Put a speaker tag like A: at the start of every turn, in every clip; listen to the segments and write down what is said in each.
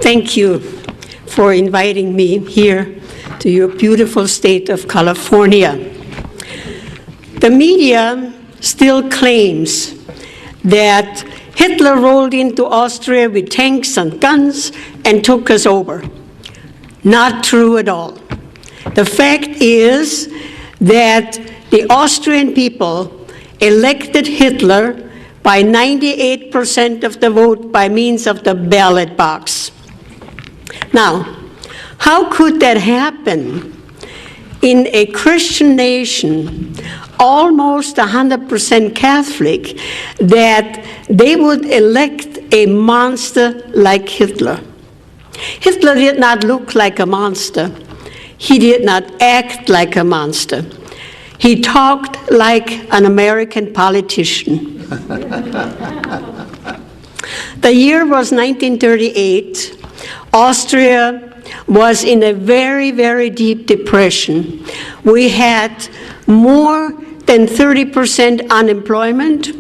A: Thank you for inviting me here to your beautiful state of California. The media still claims that Hitler rolled into Austria with tanks and guns and took us over. Not true at all. The fact is that the Austrian people elected Hitler by 98% of the vote by means of the ballot box. Now, how could that happen in a Christian nation, almost 100% Catholic, that they would elect a monster like Hitler? Hitler did not look like a monster. He did not act like a monster. He talked like an American politician. The year was 1938. Austria was in a very, very deep depression. We had more than 30% unemployment.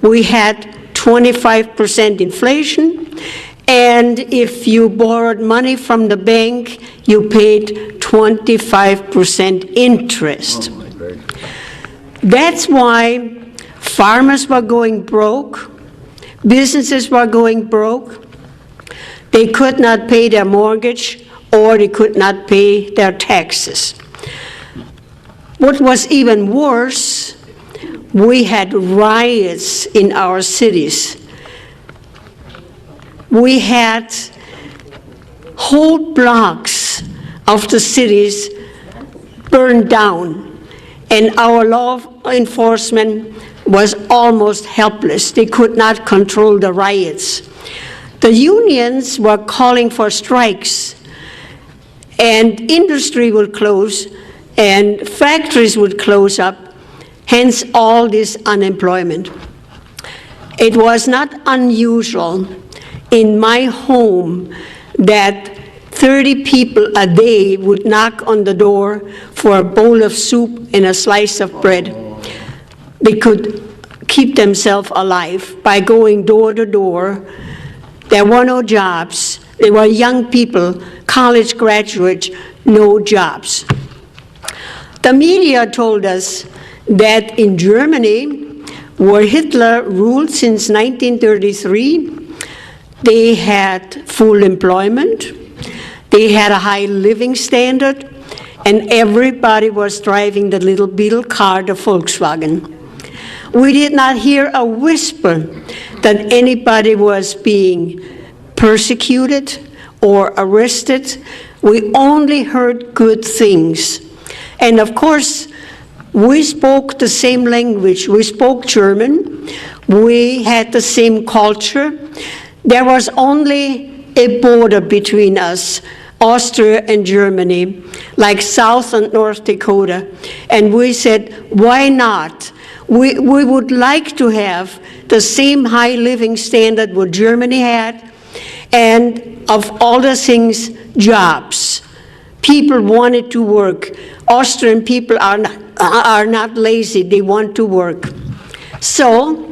A: We had 25% inflation. And if you borrowed money from the bank, you paid 25% interest. That's why farmers were going broke, businesses were going broke. They could not pay their mortgage, or they could not pay their taxes. What was even worse, we had riots in our cities. We had whole blocks of the cities burned down, and our law enforcement was almost helpless. They could not control the riots. The unions were calling for strikes, and industry would close, and factories would close up, hence all this unemployment. It was not unusual in my home that 30 people a day would knock on the door for a bowl of soup and a slice of bread. They could keep themselves alive by going door to door. There were no jobs. There were young people, college graduates, no jobs. The media told us that in Germany, where Hitler ruled since 1933, they had full employment, they had a high living standard, and everybody was driving the little beetle car, the Volkswagen. We did not hear a whisper that anybody was being persecuted or arrested. We only heard good things. And of course, we spoke the same language. We spoke German. We had the same culture. There was only a border between us, Austria and Germany, like South and North Dakota. And we said, why not? We would like to have the same high living standard what Germany had, and of all the things, jobs. People wanted to work. Austrian people are not lazy, they want to work. So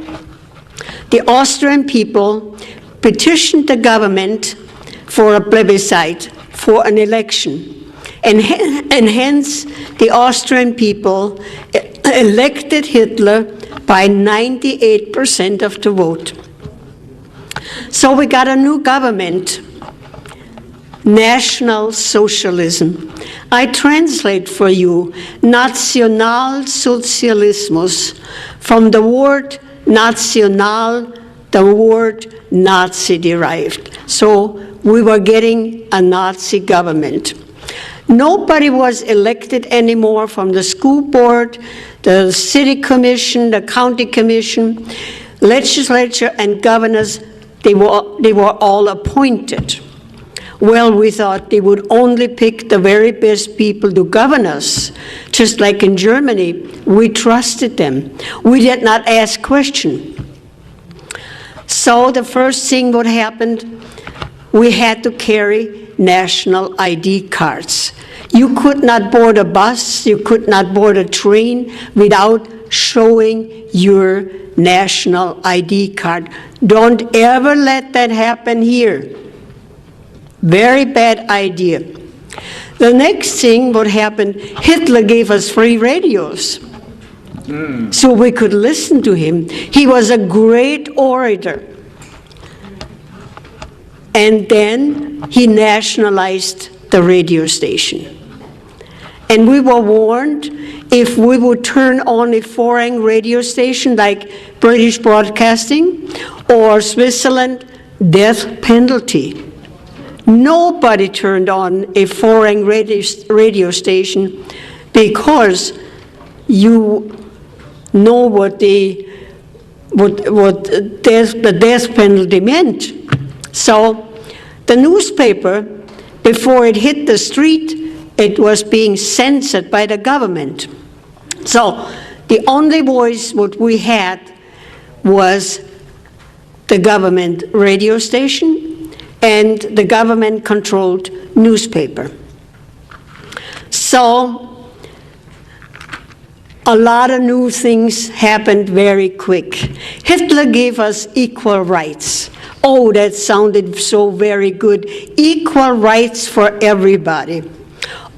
A: the Austrian people petitioned the government for a plebiscite, for an election. And hence, the Austrian people elected Hitler by 98% of the vote. So we got a new government, National Socialism. I translate for you, Nationalsozialismus, from the word national, the word Nazi derived. So we were getting a Nazi government. Nobody was elected anymore from the school board, the city commission, the county commission, legislature, and governors. They were all appointed. Well, we thought they would only pick the very best people to govern us. Just like in Germany, we trusted them. We did not ask questions. So the first thing what happened, we had to carry national ID cards. You could not board a bus, you could not board a train without showing your national ID card. Don't ever let that happen here. Very bad idea. The next thing what happened, Hitler gave us free radios. So we could listen to him. He was a great orator. And then he nationalized the radio station. And we were warned if we would turn on a foreign radio station like British Broadcasting or Switzerland, death penalty. Nobody turned on a foreign radio station because you know what the death penalty meant. So the newspaper, before it hit the street, it was being censored by the government. So the only voice what we had was the government radio station and the government-controlled newspaper. So a lot of new things happened very quick. Hitler gave us equal rights. Oh, that sounded so very good. Equal rights for everybody.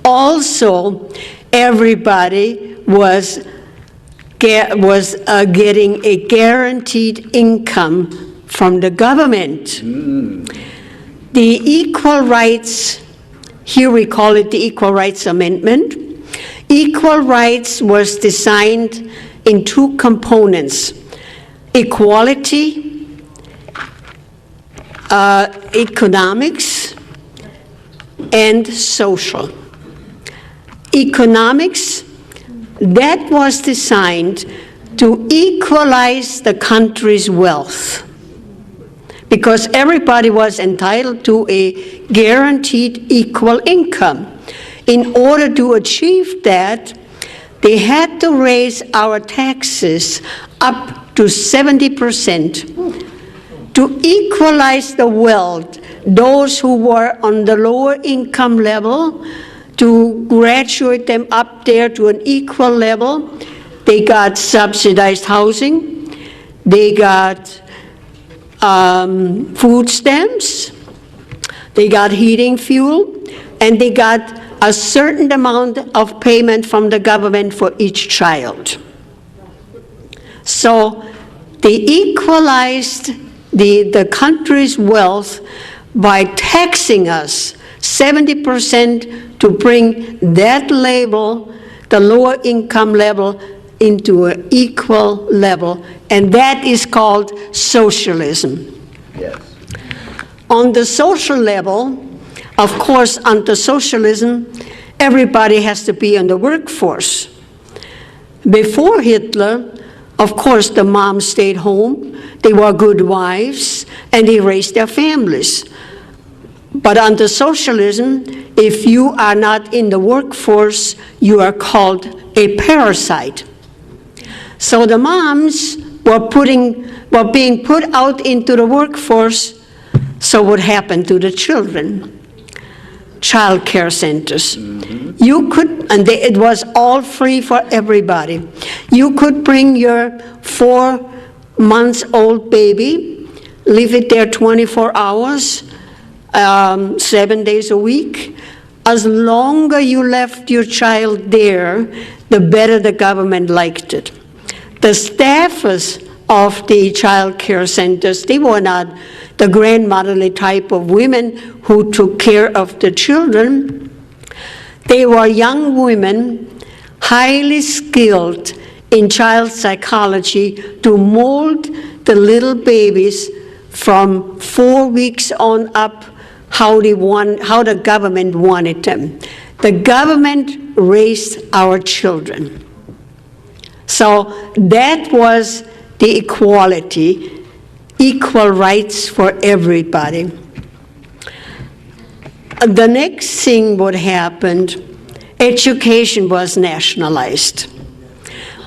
A: Also, everybody was getting a guaranteed income from the government. The equal rights, here we call it the Equal Rights Amendment. Equal rights was designed in two components: equality, economics, and social. Economics, that was designed to equalize the country's wealth, because everybody was entitled to a guaranteed equal income. In order to achieve that, they had to raise our taxes up to 70% to equalize the wealth. Those who were on the lower income level, to graduate them up there to an equal level. They got subsidized housing, they got food stamps, they got heating fuel, and they got a certain amount of payment from the government for each child. So they equalized the country's wealth by taxing us 70% to bring that level, the lower income level, into an equal level, and that is called socialism.
B: Yes.
A: On the social level, of course, under socialism, everybody has to be in the workforce. Before Hitler, of course, the moms stayed home, they were good wives, and they raised their families. But under socialism, if you are not in the workforce, you are called a parasite. So the moms were being put out into the workforce, so what happened to the children? Child care centers. You could, and it was all free for everybody. You could bring your 4-month-old baby, leave it there 24 hours, 7 days a week. As longer you left your child there, the better the government liked it. The staffers of the child care centers, they were not the grandmotherly type of women who took care of the children. They were young women, highly skilled in child psychology, to mold the little babies from 4 weeks on up how the government wanted them. The government raised our children. So that was the equality, equal rights for everybody. The next thing what happened, education was nationalized.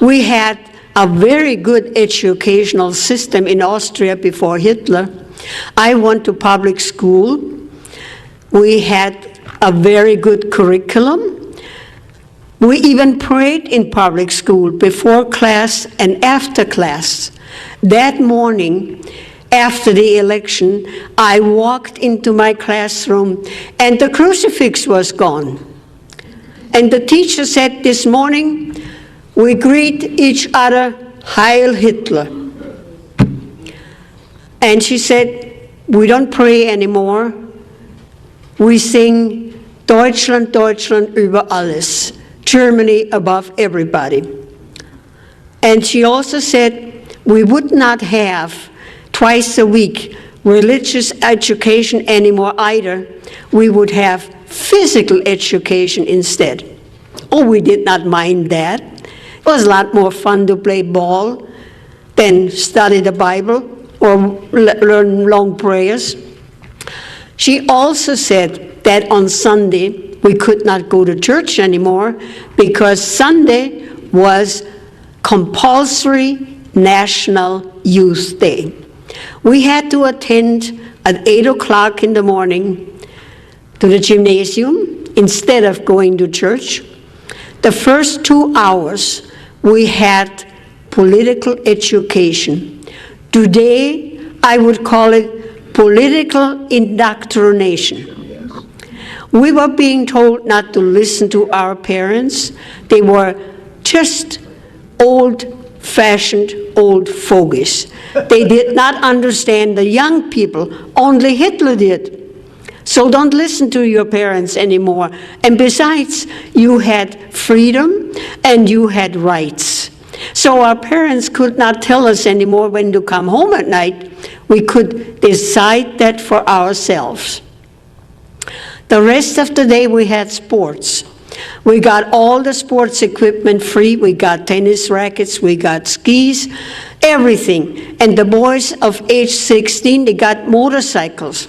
A: We had a very good educational system in Austria before Hitler. I went to public school. We had a very good curriculum. We even prayed in public school before class and after class. That morning, after the election, I walked into my classroom and the crucifix was gone. And the teacher said, this morning, we greet each other, Heil Hitler. And she said, we don't pray anymore. We sing Deutschland, Deutschland über alles, Germany above everybody. And she also said, we would not have twice a week religious education anymore either. We would have physical education instead. Oh, we did not mind that. It was a lot more fun to play ball than study the Bible or learn long prayers. She also said that on Sunday we could not go to church anymore because Sunday was compulsory National Youth Day. We had to attend at 8 o'clock in the morning to the gymnasium instead of going to church. The first 2 hours we had political education. Today I would call it political indoctrination. We were being told not to listen to our parents. They were just old-fashioned old fogies. They did not understand the young people. Only Hitler did. So don't listen to your parents anymore. And besides, you had freedom and you had rights. So our parents could not tell us anymore when to come home at night. We could decide that for ourselves. The rest of the day we had sports. We got all the sports equipment free. We got tennis rackets, we got skis, everything. And the boys of age 16, they got motorcycles.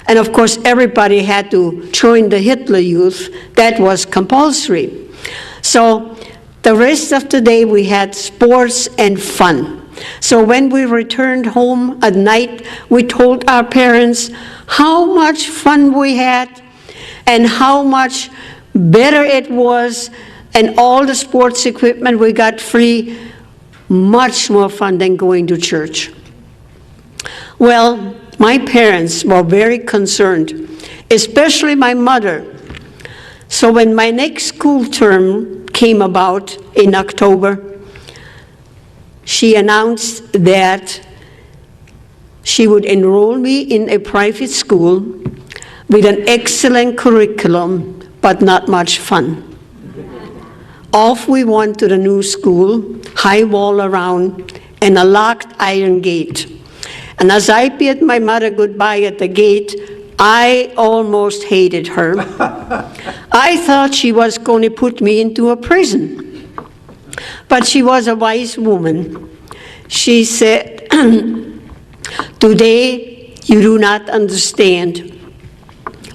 A: And of course, everybody had to join the Hitler Youth. That was compulsory. So the rest of the day we had sports and fun. So when we returned home at night, we told our parents how much fun we had and how much better it was, and all the sports equipment we got free, much more fun than going to church. Well, my parents were very concerned, especially my mother. So when my next school term came about in October, she announced that she would enroll me in a private school with an excellent curriculum, but not much fun. Off we went to the new school, high wall around, and a locked iron gate. And as I bid my mother goodbye at the gate, I almost hated her. I thought she was going to put me into a prison. But she was a wise woman. She said, today you do not understand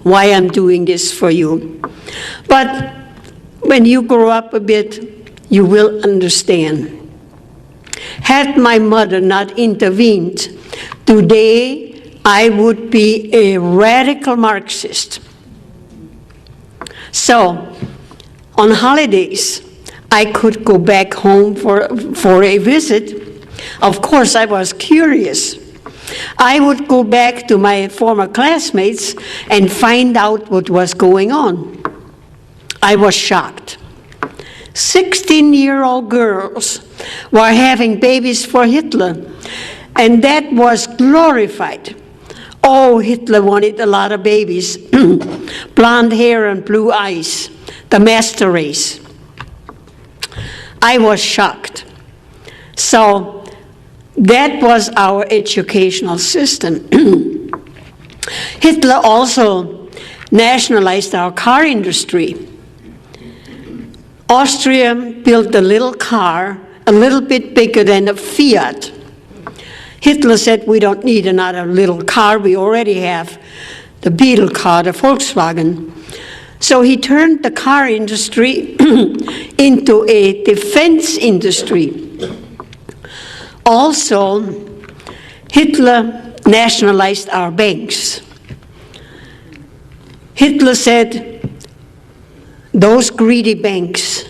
A: why I'm doing this for you. But when you grow up a bit, you will understand. Had my mother not intervened, today I would be a radical Marxist. So, on holidays, I could go back home for a visit. Of course, I was curious. I would go back to my former classmates and find out what was going on. I was shocked. 16-year-old girls were having babies for Hitler, and that was glorified. Oh, Hitler wanted a lot of babies, blonde hair and blue eyes, the master race. I was shocked. So that was our educational system. Hitler also nationalized our car industry. Austria built a little car, a little bit bigger than a Fiat. Hitler said, we don't need another little car, we already have the Beetle car, the Volkswagen. So he turned the car industry into a defense industry. Also, Hitler nationalized our banks. Hitler said, those greedy banks,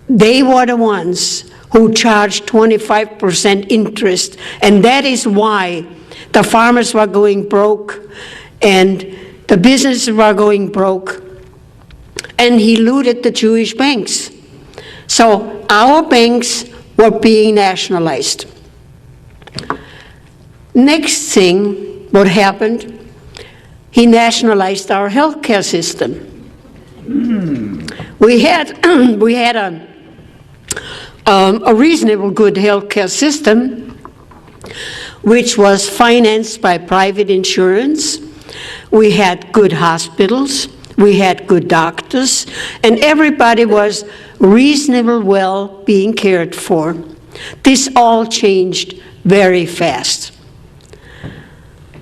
A: they were the ones who charged 25% interest. And that is why the farmers were going broke and the businesses were going broke. And he looted the Jewish banks. So our banks were being nationalized. Next thing, what happened, he nationalized our healthcare system. We had a reasonable good healthcare system, which was financed by private insurance. We had good hospitals, we had good doctors, and everybody was reasonable well being cared for. This all changed very fast.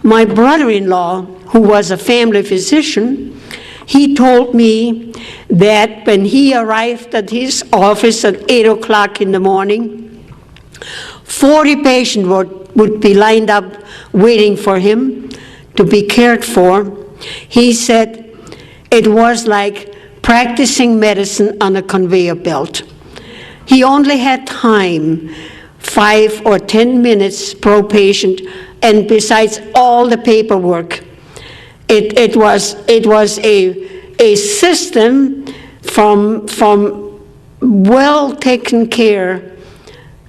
A: My brother-in-law, who was a family physician, he told me that when he arrived at his office at 8 o'clock in the morning, 40 patients would be lined up waiting for him to be cared for. He said it was like practicing medicine on a conveyor belt. He only had time, 5 or 10 minutes per patient, and besides all the paperwork. It was a system from well taken care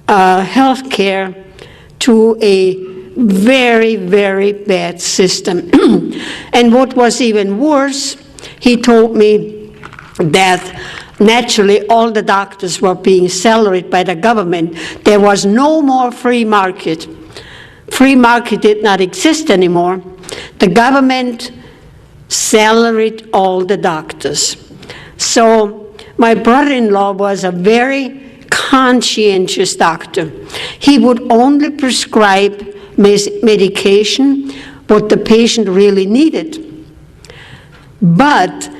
A: health care to a very, very bad system. And what was even worse, he told me that naturally all the doctors were being salaried by the government. There was no more free market. Free market did not exist anymore. The government salaried all the doctors. So my brother-in-law was a very conscientious doctor. He would only prescribe medication what the patient really needed. But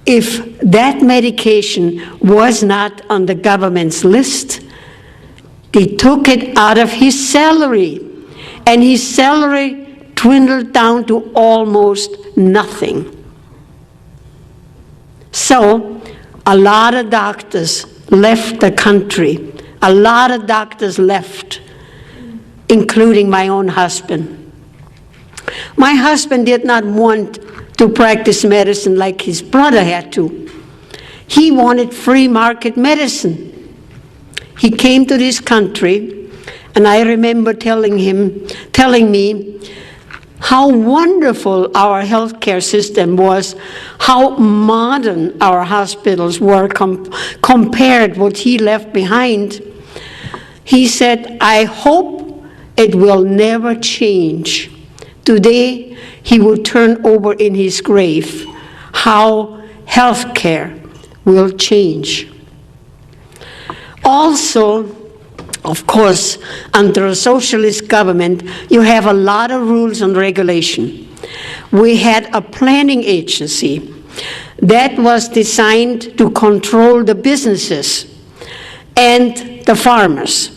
A: if that medication was not on the government's list, they took it out of his salary, and his salary dwindled down to almost nothing. So a lot of doctors left the country. A lot of doctors left, including my own husband. My husband did not want to practice medicine like his brother had to. He wanted free market medicine. He came to this country, and I remember telling me how wonderful our healthcare system was, how modern our hospitals were compared what he left behind. He said, I hope it will never change. Today, he would turn over in his grave how healthcare will change. Also, of course, under a socialist government, you have a lot of rules and regulation. We had a planning agency that was designed to control the businesses and the farmers.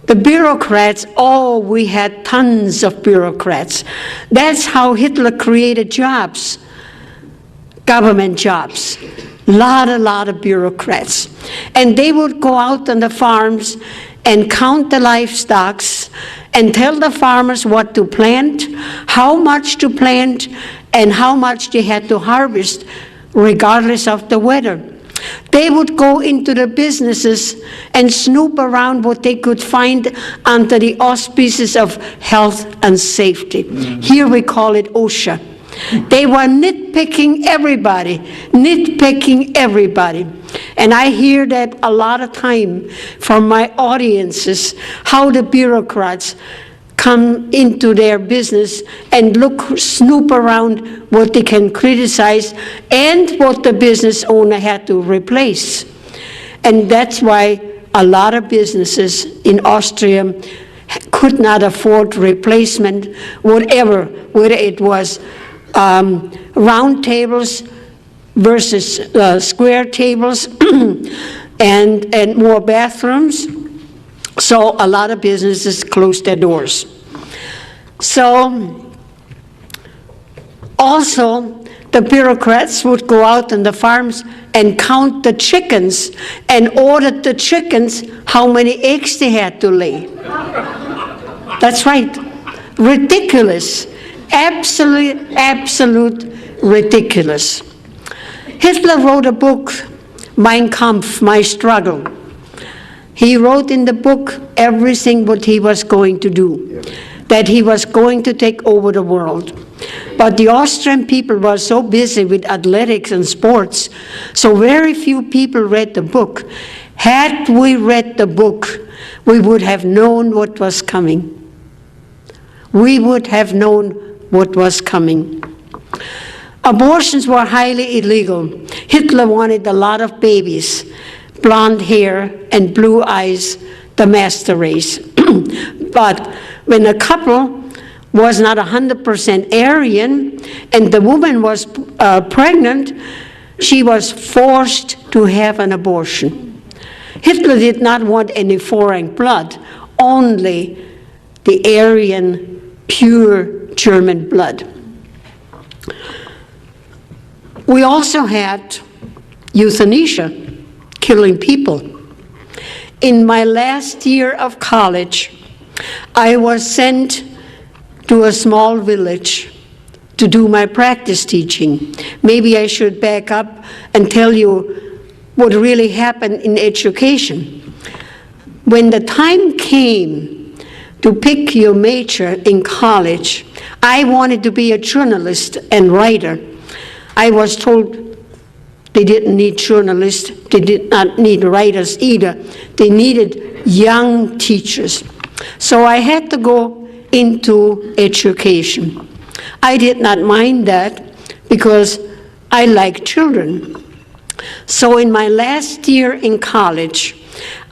A: The bureaucrats, oh, we had tons of bureaucrats. That's how Hitler created jobs, government jobs. Lot of bureaucrats. And they would go out on the farms and count the livestock and tell the farmers what to plant, how much to plant, and how much they had to harvest, regardless of the weather. They would go into the businesses and snoop around what they could find under the auspices of health and safety. Mm-hmm. Here we call it OSHA. They were nitpicking everybody. And I hear that a lot of time from my audiences, how the bureaucrats come into their business and snoop around what they can criticize and what the business owner had to replace. And that's why a lot of businesses in Austria could not afford replacement, whether it was round tables versus square tables and more bathrooms. So a lot of businesses closed their doors. So Also, the bureaucrats would go out on the farms and count the chickens and order the chickens how many eggs they had to lay. That's right. Ridiculous. Absolute ridiculous. Hitler wrote a book, Mein Kampf, My Struggle. He wrote in the book everything what he was going to do, that he was going to take over the world. But the Austrian people were so busy with athletics and sports, so very few people read the book. Had we read the book, we would have known what was coming. We would have known what was coming. Abortions were highly illegal. Hitler wanted a lot of babies, blonde hair and blue eyes, the master race. But when a couple was not 100% Aryan and the woman was pregnant, she was forced to have an abortion. Hitler did not want any foreign blood, only the Aryan, pure German blood. We also had euthanasia, killing people. In my last year of college, I was sent to a small village to do my practice teaching. Maybe I should back up and tell you what really happened in education. When the time came to pick your major in college, I wanted to be a journalist and writer. I was told they didn't need journalists, they did not need writers either. They needed young teachers. So I had to go into education. I did not mind that because I like children. So in my last year in college,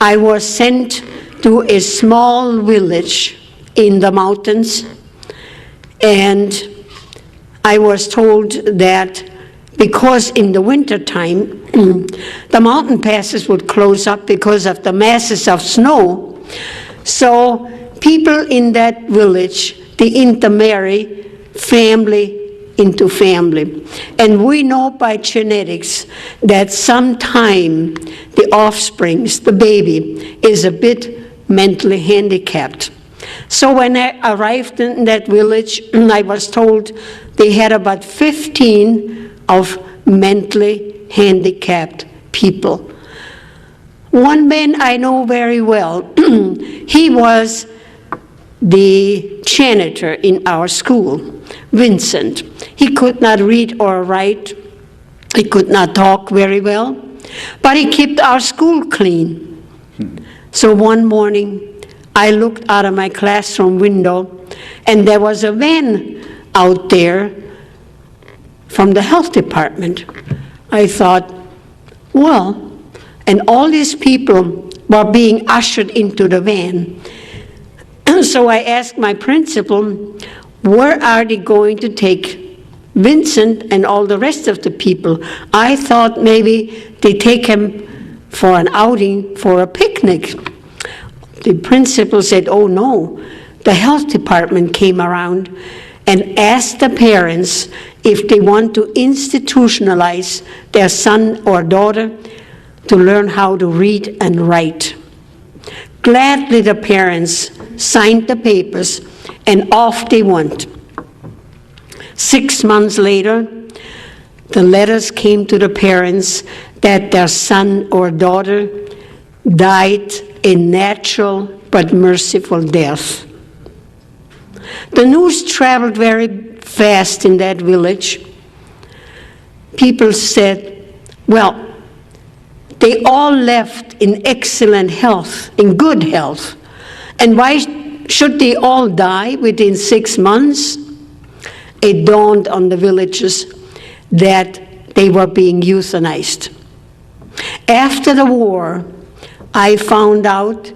A: I was sent to a small village in the mountains, and I was told that because in the wintertime, the mountain passes would close up because of the masses of snow. So people in that village, they intermarry family into family. And we know by genetics that sometime the offsprings, the baby, is a bit mentally handicapped. So when I arrived in that village, I was told they had about 15 of mentally handicapped people. One man I know very well, he was the janitor in our school, Vincent. He could not read or write, he could not talk very well, but he kept our school clean. So one morning, I looked out of my classroom window, and there was a van out there from the health department. I thought, well, and all these people were being ushered into the van. And so I asked my principal, where are they going to take Vincent and all the rest of the people? I thought maybe they take him for an outing, for a picnic. The principal said, oh no, the health department came around and asked the parents if they want to institutionalize their son or daughter to learn how to read and write. Gladly the parents signed the papers and off they went. 6 months later, the letters came to the parents that their son or daughter died a natural but merciful death. The news traveled very fast in that village. People said, well, they all left in excellent health, in good health. And why should they all die within 6 months? It dawned on the villagers that they were being euthanized. After the war, I found out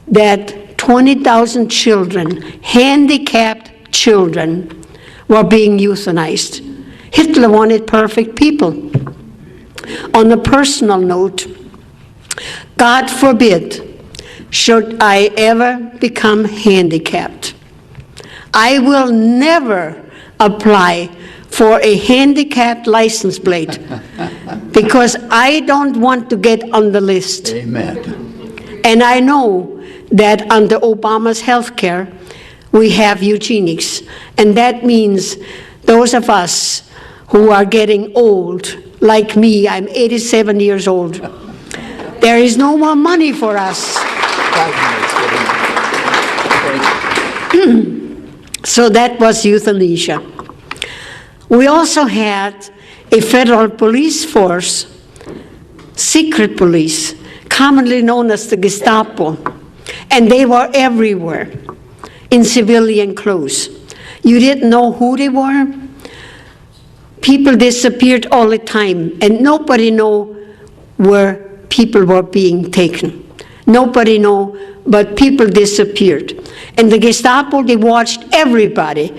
A: that 20,000 children, handicapped children, were being euthanized. Hitler wanted perfect people. On a personal note, God forbid, should I ever become handicapped, I will never apply for a handicapped license plate because I don't want to get on the list.
B: Amen.
A: And I know that under Obama's health care, we have eugenics. And that means those of us who are getting old, like me, I'm 87 years old, there is no more money for us. So that was euthanasia. We also had a federal police force, secret police, commonly known as the Gestapo, and they were everywhere in civilian clothes. You didn't know who they were. People disappeared all the time, and nobody knew where people were being taken. Nobody knew, but people disappeared. And the Gestapo, they watched everybody's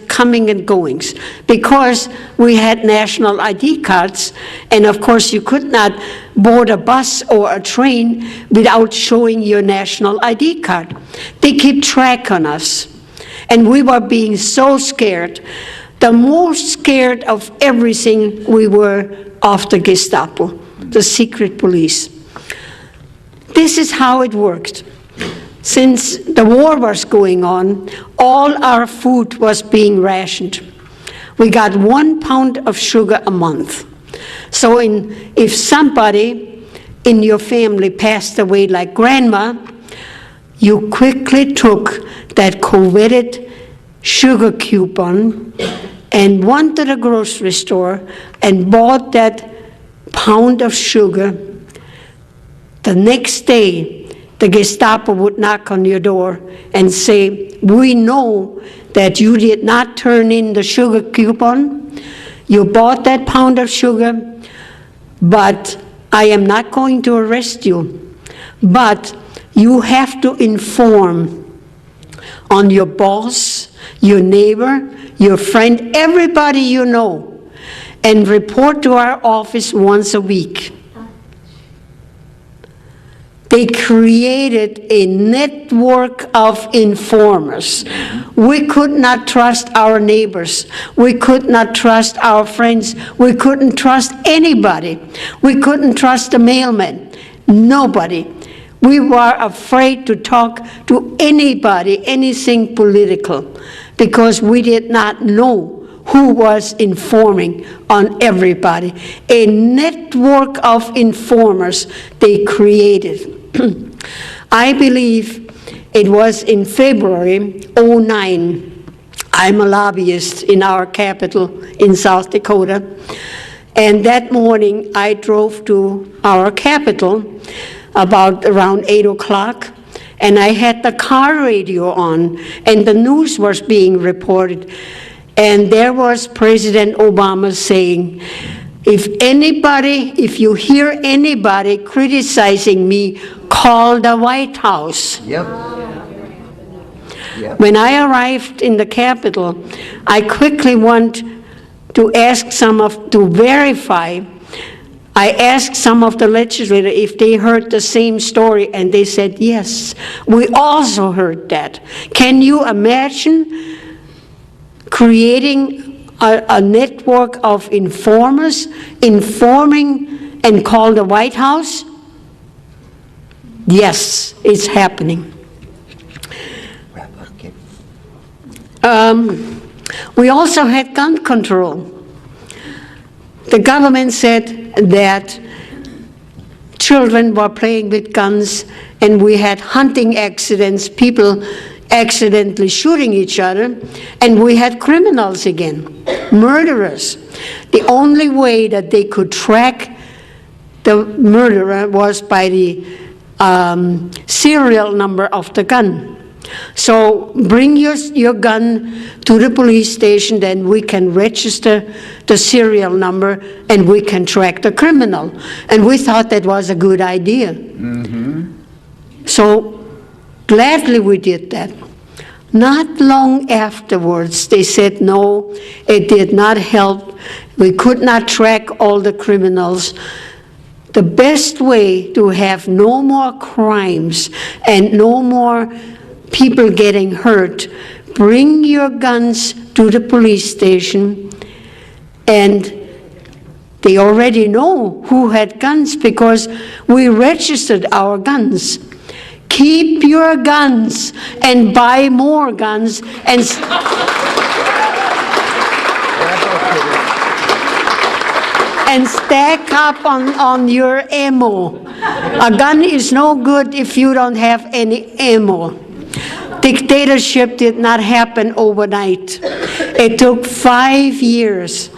A: coming and goings, because we had national ID cards, and of course you could not board a bus or a train without showing your national ID card. They keep track on us, and we were being so scared. The most scared of everything we were of the Gestapo, the secret police. This is how it worked. Since the war was going on, all our food was being rationed. We got 1 pound of sugar a month. So if somebody in your family passed away, like grandma, you quickly took that coveted sugar coupon and went to the grocery store and bought that pound of sugar. The next day, the Gestapo would knock on your door and say, "We know that you did not turn in the sugar coupon. You bought that pound of sugar, but I am not going to arrest you. But you have to inform on your boss, your neighbor, your friend, everybody you know, and report to our office once a week." They created a network of informers. We could not trust our neighbors. We could not trust our friends. We couldn't trust anybody. We couldn't trust the mailman. Nobody. We were afraid to talk to anybody, anything political, because we did not know who was informing on everybody. A network of informers they created. I believe it was in February '09. I'm a lobbyist in our capital in South Dakota. And that morning I drove to our capital about around 8 o'clock, and I had the car radio on, and the news was being reported. And there was President Obama saying, if you hear anybody criticizing me, call the White House.
B: Yep.
A: When I arrived in the Capitol, I quickly went to ask to verify. I asked some of the legislators if they heard the same story, and they said, yes, we also heard that. Can you imagine creating a network of informers, informing and call the White House? Yes, it's happening. We also had gun control. The government said that children were playing with guns, and we had hunting accidents, people accidentally shooting each other, and we had criminals again, murderers. The only way that they could track the murderer was by the serial number of the gun. So bring your gun to the police station, then we can register the serial number and we can track the criminal. And we thought that was a good idea. Mm-hmm. So gladly we did that. Not long afterwards, they said, no, it did not help. We could not track all the criminals. The best way to have no more crimes and no more people getting hurt bring your guns to the police station, and they already know who had guns because we registered our guns. Keep your guns and buy more guns and stack up on your ammo. A gun is no good if you don't have any ammo. Dictatorship did not happen overnight. It took 5 years,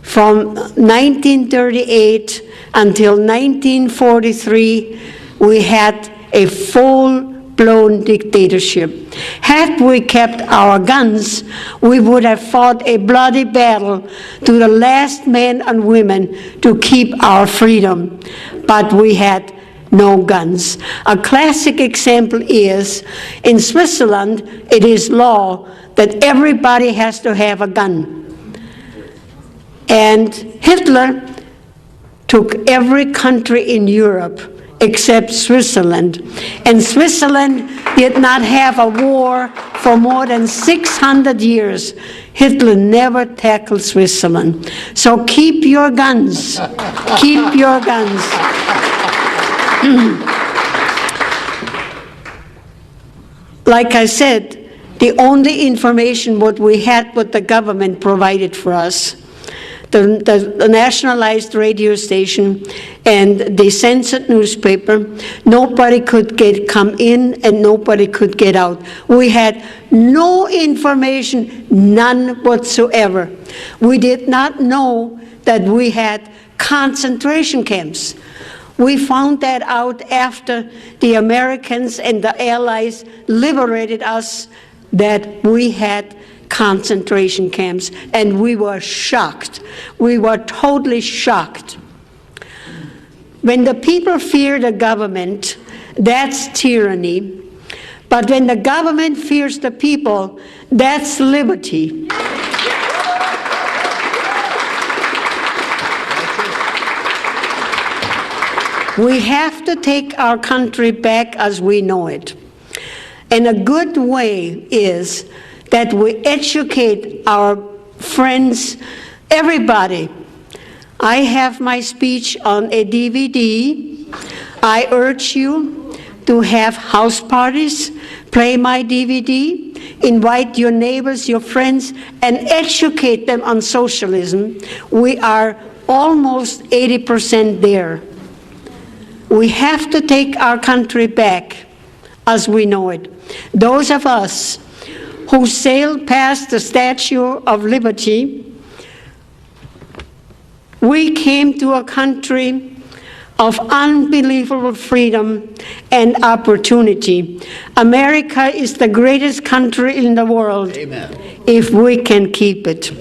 A: from 1938 until 1943, we had a full-blown dictatorship. Had we kept our guns, we would have fought a bloody battle to the last man and women to keep our freedom. But we had no guns. A classic example is, in Switzerland, it is law that everybody has to have a gun. And Hitler took every country in Europe except Switzerland. And Switzerland did not have a war for more than 600 years. Hitler never tackled Switzerland. So keep your guns. Keep your guns. Like I said, the only information what we had, what the government provided for us, the nationalized radio station and the censored newspaper, nobody could come in and nobody could get out. We had no information, none whatsoever. We did not know that we had concentration camps. We found that out after the Americans and the Allies liberated us, that we had concentration camps, and we were shocked. We were totally shocked. When the people fear the government, that's tyranny. But when the government fears the people, that's liberty. We have to take our country back as we know it. And a good way is that we educate our friends, everybody. I have my speech on a DVD. I urge you to have house parties, play my DVD, invite your neighbors, your friends, and educate them on socialism. We are almost 80% there. We have to take our country back as we know it. Those of us who sailed past the Statue of Liberty, we came to a country of unbelievable freedom and opportunity. America is the greatest country in the world. Amen. If we can keep it.